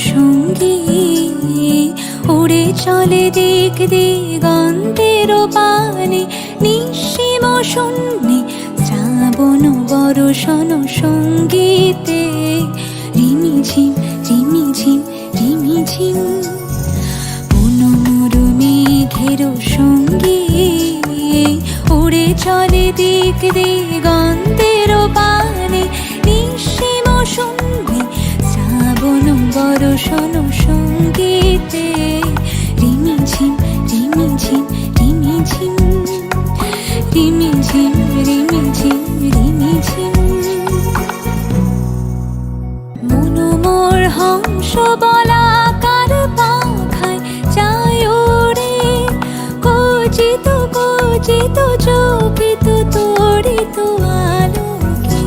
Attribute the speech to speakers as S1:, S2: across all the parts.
S1: সঙ্গী, উড়ে চলে দিক দিগন্তের পানে, নিঃসীম শূন্যে শ্রাবণ বর্ষণ সঙ্গীতে। রিমিঝিম রিমিঝিম রিমিঝিম, মনোমর মেঘের সঙ্গী, উড়ে চলে দিক দিগন্তের পানে, নিঃসীম শূন্যে শ্রাবণ বর্ষণ সঙ্গীতে। রিমিঝিম রিমিঝিম রিমিঝিম, রিমিঝিম রিমিঝিম রিমিঝিম। মনোমর হংস বলাকার পাখায় যায় ওরে, কচিত কচিত চকিত তড়িত আলোকে।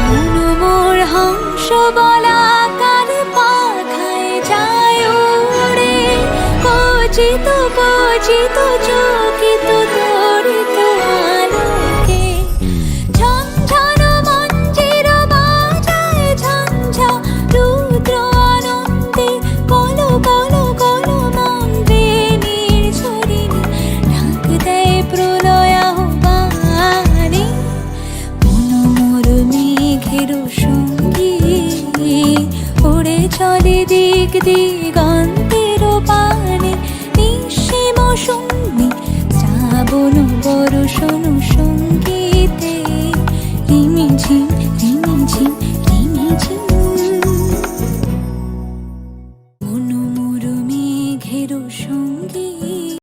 S1: মনোমর হংস বলাকার পাখায় যায় ওরে, কচিত কচিত চকিত তড়িত আলোকে। ঝনঝন মঞ্জির বাজায় ঝঞ্ঝা, রুদ্র আনন্দে কল কল কল মন্ত্রে নির্ঝরিণী ঢাক দেয় প্রলয় আহ্বানে। মনোমর মেঘের সঙ্গী, উড়ে চলে দিক দিগন্তের পানে, নিঃসীম শূন্যে শ্রাবণ বর্ষণ সঙ্গীতে। রিমিঝিম রিমিঝিম রিমিঝিম, মনোমর মেঘের সঙ্গী।